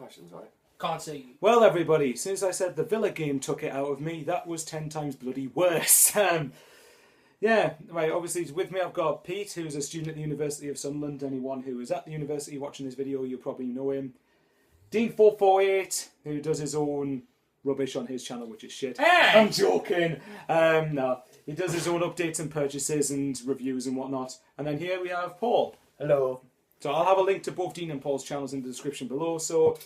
questions, right? Can't see you. Well, everybody, since I said the Villa game took it out of me, that was 10 times bloody worse. Yeah, right, obviously with me I've got Pete, who's a student at the University of Sunderland. Anyone who is at the university watching this video, you'll probably know him. Dean448, who does his own rubbish on his channel, which is shit. Hey! I'm joking. No, he does his own updates and purchases and reviews and whatnot. And then here we have Paul. Hello. So I'll have a link to both Dean and Paul's channels in the description below. So,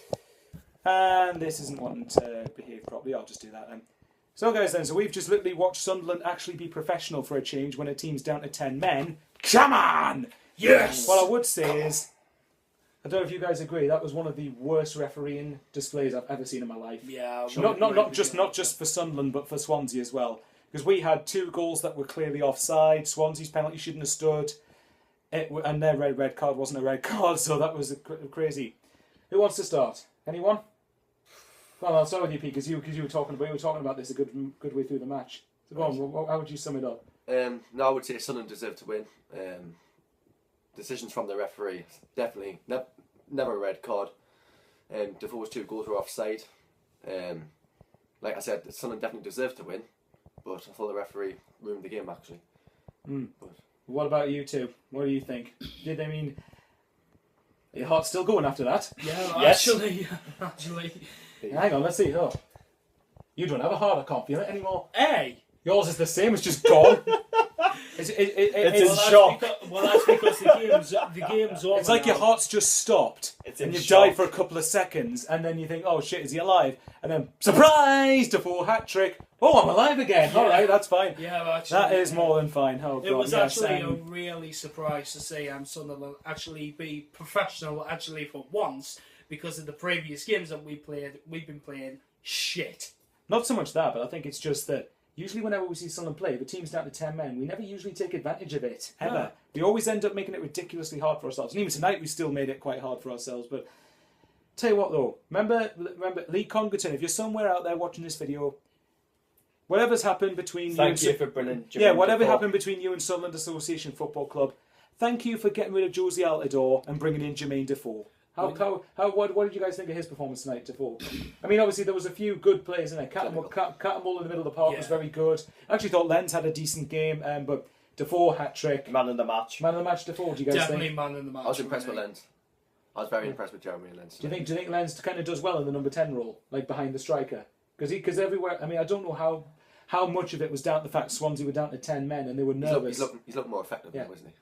and this isn't wanting to behave properly. I'll just do that then. So guys then, so we've just literally watched Sunderland actually be professional for a change when a team's down to 10 men. Come on! Yes! What I would say is, I don't know if you guys agree, that was one of the worst refereeing displays I've ever seen in my life. Yeah. Not just for Sunderland, but for Swansea as well. Because we had 2 goals that were clearly offside. Swansea's penalty shouldn't have stood. And their red card wasn't a red card, so that was crazy. Who wants to start? Anyone? Well, I'll start with you, Pete, because you were talking about this a good way through the match. So go on, how would you sum it up? No, I would say Sunderland deserved to win. Decisions from the referee, definitely never a red card. Defoe's 2 goals were offside. Like I said, Sunderland definitely deserved to win, but I thought the referee ruined the game actually. But what about you two? What do you think? Your heart's still going after that? Yeah, Yes. actually. Hang on, let's see. Oh, you don't have a heart. I can't feel it anymore. Hey! Yours is the same. It's just gone. It's in shock. That's because the game's over. It's like your heart's just stopped, It's in and you've shock. died for a couple of seconds, and then you think, "Oh shit, is he alive?" And then, surprise! Defoe hat trick. Oh, I'm alive again. Yeah. All right, that's fine. Yeah, actually. That is more than fine. Oh, It God, was yes, actually a really surprise to see Sunderland actually be professional actually for once, because in the previous games that we've been playing shit. Not so much that, but I think it's just that usually whenever we see Sunderland play, the team's down to 10 men, we never usually take advantage of it, ever. No. We always end up making it ridiculously hard for ourselves. And even tonight we still made it quite hard for ourselves. But tell you what though, remember Lee Congerton, if you're somewhere out there watching this video, whatever's happened between Thank you for bringing Jermain Defoe. happened between you and Sunderland Association Football Club, thank you for getting rid of Josie Altidore and bringing in Jermain Defoe. What did you guys think of his performance tonight, Defoe? I mean, obviously there was a few good players in there. Catmull in the middle of the park was very good. I actually thought Lenz had a decent game, but Defoe hat trick. Man of the match. Man of the match, Defoe. Do you guys Definitely think? man in the match. I was impressed with Lenz. I was very impressed with Jeremy and Lenz. Do you think Lenz kind of does well in the number 10 role, like behind the striker? Because everywhere. I mean, I don't know how much of it was down to the fact Swansea were down to 10 men and they were nervous. He's looking more effective now, isn't he?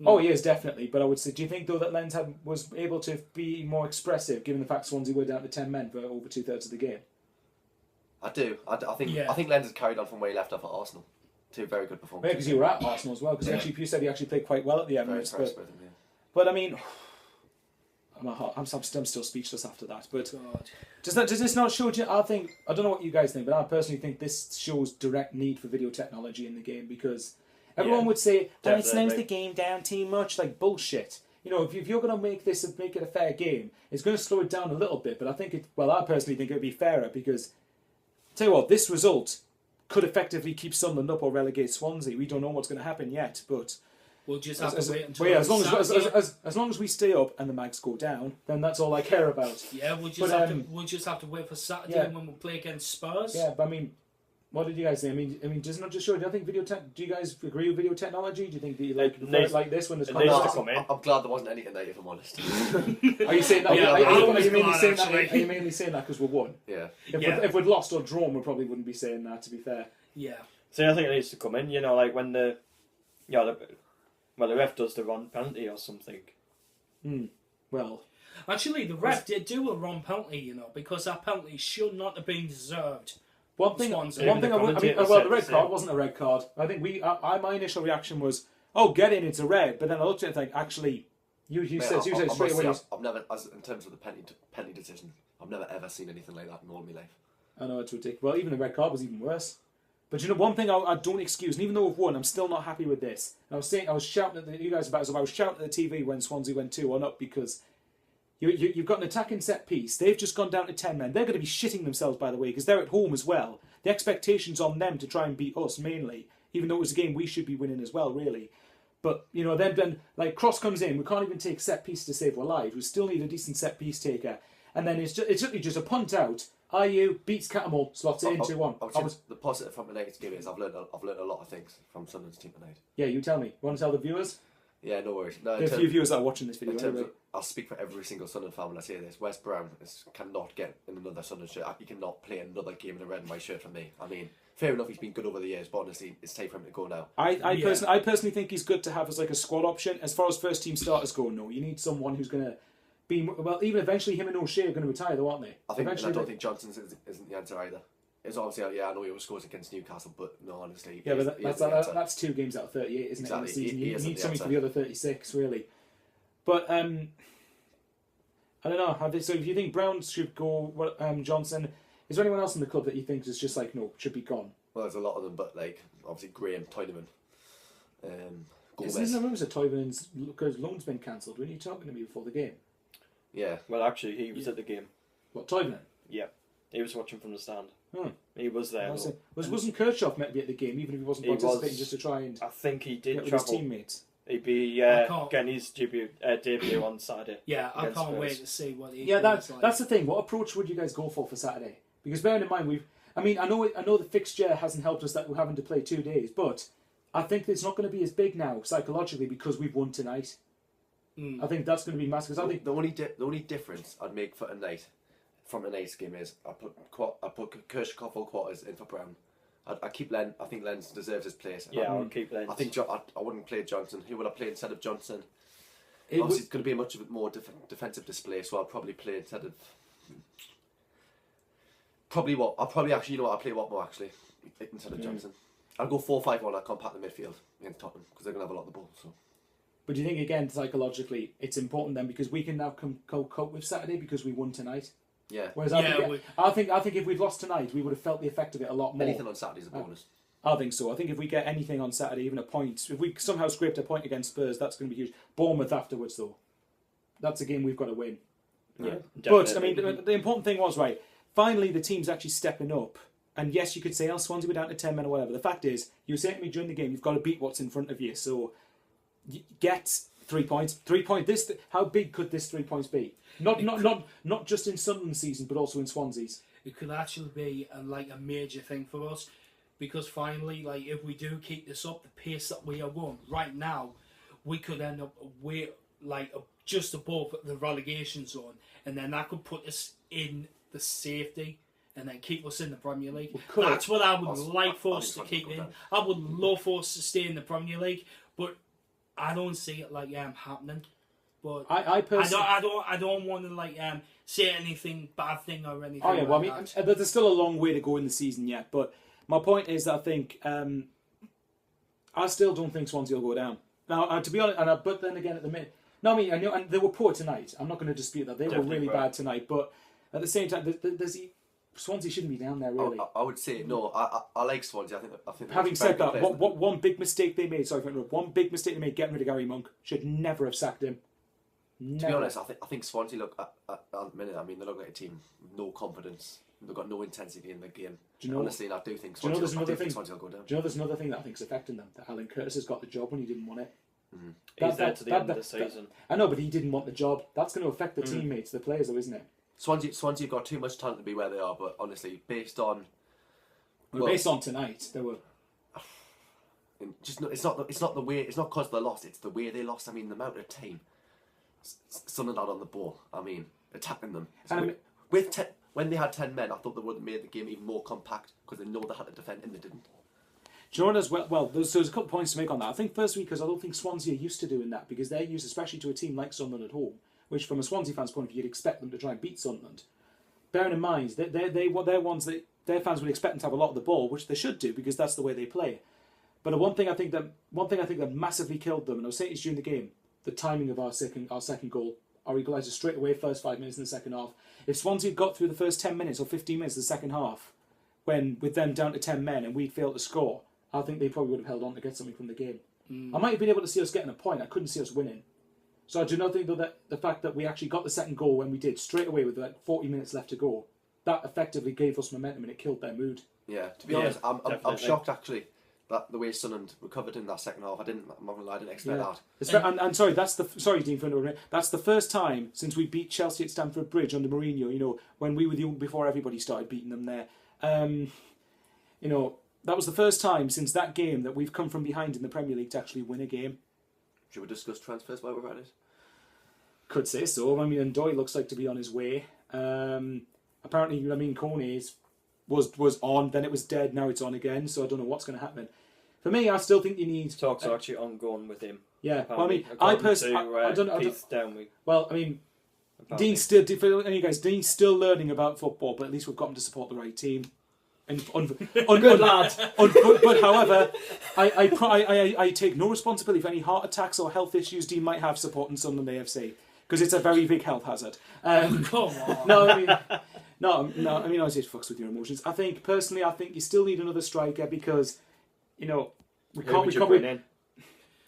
Oh, he is, definitely. But I would say, do you think, though, that Lenz was able to be more expressive, given the fact Swansea were down to 10 men for over 2/3 of the game? I do. I think Lenz has carried on from where he left off at Arsenal. 2 very good performances. Yeah, because you were at Arsenal as well. Because you said he actually played quite well at the Very Emirates. impressed with him, yeah. But I mean, I'm still speechless after that. But does this not show? I don't know what you guys think, but I personally think this shows direct need for video technology in the game, because everyone would say, "Oh, it slows the game down too much." Like bullshit. You know, if you're going to make it a fair game, it's going to slow it down a little bit. But I personally think it would be fairer, because tell you what, this result could effectively keep Sunderland up or relegate Swansea. We don't know what's going to happen yet, but we'll just have to wait until. Well, yeah, as long as we stay up and the mags go down, then that's all I care about. Yeah, we'll just have to wait for Saturday when we play against Spurs. Yeah, but I mean, what did you guys think? I mean, does it not just show? Do you think do you guys agree with video technology? Do you think that you like this when there's I'm glad there wasn't any tonight, if I'm honest. Are you saying that? Yeah, are you mainly saying that because we won? Yeah. If we'd lost or drawn, we probably wouldn't be saying that. To be fair. Yeah. So I think it needs to come in. You know, like when the ref does the wrong penalty or something. Well, actually, the ref did do a wrong penalty, you know, because that penalty should not have been deserved. the red card wasn't a red card. I think my initial reaction was, "Oh, get in, it's a red." But then I looked at it and think, actually, you said straight away. I've never, in terms of the penalty decision, I've never ever seen anything like that in all my life. I know, it's ridiculous. Well, even the red card was even worse. But you know, one thing I don't excuse, and even though we've won, I'm still not happy with this. And I was shouting at you guys about it, so I was shouting at the TV when Swansea went 2-1 up, because you've got an attacking set piece. They've just gone down to 10 men. They're going to be shitting themselves, by the way, because they're at home as well. The expectation's on them to try and beat us mainly, even though it was a game we should be winning as well, really. But, you know, then like cross comes in, we can't even take set piece to save our lives. We still need a decent set piece taker. and then it's literally just a punt out. IU beats Cattermole, slots it in 2-1. The positive from tonight's game is I've learned a lot of things from Sunderland's team tonight. Yeah, you tell me. Want to tell the viewers? Yeah, no worries. No, There are a few viewers that are watching this video. Anyway. I'll speak for every single Sunderland fan when I say this. Wes Brown cannot get in another Sunderland shirt. He cannot play another game in a red and white shirt for me. I mean, fair enough, he's been good over the years, but honestly, it's time for him to go now. I personally think he's good to have as like a squad option. As far as first team starters go, no, you need someone who's going to be even eventually him and O'Shea are going to retire, though, aren't they? I don't think Johnson isn't the answer either. It's obviously, I know he was scores against Newcastle, but no, honestly, yeah, but that's 2 games out of 38, isn't it? In the season, you need something for the other 36, really. But I don't know. So if you think Brown should go, Johnson, is there anyone else in the club that you think is just like no, should be gone? Well, there's a lot of them, but like obviously Graham, Tiedemann, Gomez. Isn't there rumours that Tiedeman's loan's been cancelled? Weren't you talking to me before the game? Yeah. Well, actually, he was at the game. What, Tiedemann? Yeah, he was watching from the stand. Hmm. He was there. Wasn't Kirchhoff meant to be at the game, even if he wasn't participating, just to try and I think he did get with travel. his teammates? He'd be getting his debut on Saturday. Yeah, I can't Spurs. wait to see what he. Yeah, like. that's the thing. What approach would you guys go for Saturday? Because bearing in mind, I know the fixture hasn't helped us that we're having to play 2 days, but I think it's not going to be as big now psychologically because we've won tonight. I think that's going to be massive. Because I think the only difference I'd make for tonight from tonight's game is I put Kirchhoff full quarters in for Brown. I keep Len. I think Len deserves his place. Yeah, I'll keep Len. I think I wouldn't play Johnson. Who would I play instead of Johnson? Obviously, it's going to be a much more defensive display, so I'll probably play instead of. I'll play Watmore actually instead of Johnson. I'll go 4-5-1. I'll compact the midfield against Tottenham because they're going to have a lot of the ball. So. But do you think again psychologically it's important then because we can now cope with Saturday because we won tonight? Yeah. Whereas I think if we'd lost tonight, we would have felt the effect of it a lot more. Anything on Saturday's a bonus. I think so. I think if we get anything on Saturday, even a point, if we somehow scraped a point against Spurs, that's going to be huge. Bournemouth afterwards, though, that's a game we've got to win. Yeah, but I mean, the important thing was right. Finally, the team's actually stepping up. And yes, you could say, "Oh, Swansea were down to 10 men or whatever." The fact is, you were saying to me during the game, you've got to beat what's in front of you. So, get 3 points. 3 points. How big could this 3 points be? Not just in Sunderland's season, but also in Swansea's. It could actually be a major thing for us, because finally, like if we do keep this up, the pace that we are going right now, we could end up just above the relegation zone, and then that could put us in the safety. And then keep us in the Premier League. That's what I would like for us to keep in. I would love for us to stay in the Premier League, but I don't see it happening. But I personally, I don't want to say anything bad thing or anything. Oh yeah, well, I mean, there's still a long way to go in the season yet. But my point is that I think I still don't think Swansea will go down. Now, to be honest, but then again, at the minute, no, I mean, I know, and they were poor tonight. I'm not going to dispute that they were really bad tonight. But at the same time, Swansea shouldn't be down there, really. I would say no. I like Swansea. I think. Having said that, what one big mistake they made? Sorry for interrupting. One big mistake they made getting rid of Gary Monk. Should never have sacked him. To be honest, I think Swansea look at the minute. I mean, they look like a team with no confidence. They've got no intensity in the game. Honestly, I do think Swansea will go down. Do you know there's another thing that I think is affecting them? That Alan Curtis has got the job when he didn't want it. Mm-hmm. He's there to the end of the season. I know, but he didn't want the job. That's going to affect the teammates, the players, though, isn't it? Swansea got too much talent to be where they are, but honestly, based on tonight, they were. It's not the way. It's not because they lost. It's the way they lost. I mean, the amount of time Sunderland on the ball. I mean, attacking them. When they had 10 men, I thought they would have made the game even more compact because they know they had to defend, and they didn't. Do you know what as well? Well, there's a couple of points to make on that. I think firstly because I don't think Swansea are used to doing that because they're used, especially to a team like Sunderland at home, which from a Swansea fan's point of view, you'd expect them to try and beat Sunderland. Bearing in mind that they're ones that their fans would expect them to have a lot of the ball, which they should do because that's the way they play. But one thing I think that massively killed them, and I was saying this during the game, the timing of our second goal, our equaliser straight away, first 5 minutes in the second half. If Swansea had got through the first 10 minutes or 15 minutes of the second half, when with them down to 10 men and we'd failed to score, I think they probably would have held on to get something from the game. I might have been able to see us getting a point. I couldn't see us winning. So I do not think that the fact that we actually got the second goal when we did straight away with 40 minutes left to go, that effectively gave us momentum and it killed their mood. Yeah, to be honest, I'm shocked actually the way Sunderland recovered in that second half, I'm not gonna lie, I didn't expect that. And sorry, sorry, Dean, for interrupting. That's the first time since we beat Chelsea at Stamford Bridge under Mourinho. You know, when we were before everybody started beating them there. You know, that was the first time since that game that we've come from behind in the Premier League to actually win a game. Should we discuss transfers while we're at it? Could say so. I mean, Defoe'e looks like to be on his way. Apparently, I mean, Cornet's was on, then it was dead, now it's on again, so I don't know what's going to happen. For me, I still think you need... Talks are actually ongoing with him. Yeah, well, I mean, I personally... I don't know. Well, I mean, Dean's still... For any guys, Dean's still learning about football, but at least we've got him to support the right team. And good lad. But however, I take no responsibility for any heart attacks or health issues Dean might have supporting Sunderland A.F.C. because it's a very big health hazard. Come on. No, I mean... No, I mean, I just fucks with your emotions. I think, personally, you still need another striker because, you know, we can't...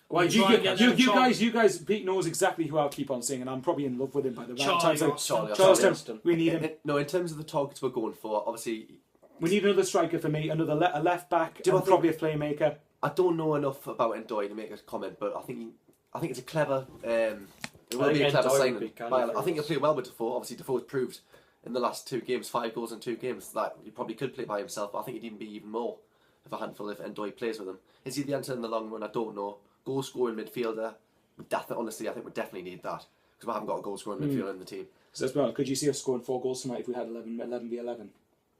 Well, you guys, Pete knows exactly who I'll keep on saying, and I'm probably in love with him by the time. Charles, we need him. No, in terms of the targets we're going for, obviously... We need another striker for me, a left back, and probably a playmaker. I don't know enough about Defoe'e to make a comment, but I think it's a clever... it will be a clever signing. I think he'll play well with Defoe. Obviously, Defoe's proved in the last 2 games, 5 goals in 2 games, that he probably could play by himself, but I think he'd even be even more of a handful if Defoe'e plays with him. Is he the answer in the long run? I don't know. Goal scoring midfielder, honestly, I think we definitely need that, because we haven't got a goal scoring midfielder in the team. So as well, could you see us scoring 4 goals tonight if we had 11 v 11?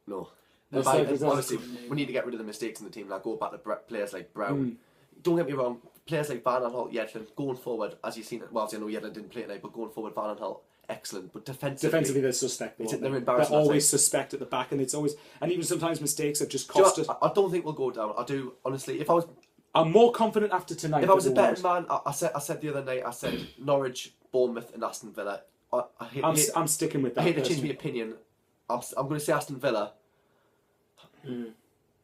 No. Honestly, we need to get rid of the mistakes in the team. Like, go back to players like Brown. Don't get me wrong, players like Van Aanholt, Yedlin, going forward, as you've seen, well, I know Yedlin didn't play tonight, but going forward, Van Aanholt, excellent. But defensively they're suspect. They're embarrassing. They're always suspect at the back, and it's always, and even sometimes mistakes have just cost us. I don't think we'll go down. I do, honestly. I'm more confident after tonight. If I was a betting man, I said the other night, I said Norwich, Bournemouth, and Aston Villa. I'm sticking with that. I hate to change my opinion. I'm going to say Aston Villa.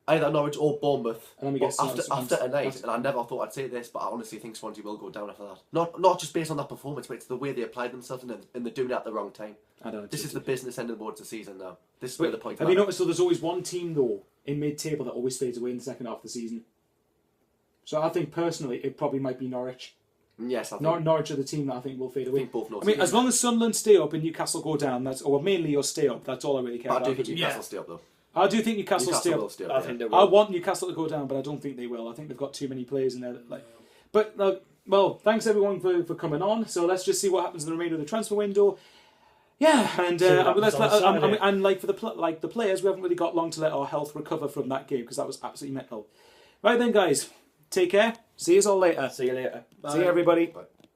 Either Norwich or Bournemouth after tonight, and I never thought I'd say this, but I honestly think Swansea will go down after that. Not just based on that performance, but it's the way they applied themselves and they're doing it at the wrong time. This is the business end of the board of the season now. This is where the point. Have you noticed? So there's always one team though in mid-table that always fades away in the second half of the season. So I think personally it probably might be Norwich. Yes, I think Norwich are the team that I think will fade away. I think both know. I mean, as long as Sunderland stay up and Newcastle go down, or mainly or stay up, that's all I really care about. I do think Newcastle stay up though. I do think Newcastle stay up. I think they will. I want Newcastle to go down, but I don't think they will. I think they've got too many players in there. But well, thanks everyone for coming on. So let's just see what happens in the remainder of the transfer window. Yeah, and for the players, we haven't really got long to let our health recover from that game because that was absolutely mental. Right then, guys, take care. See you all later. See you later. Bye. See you, everybody. Bye.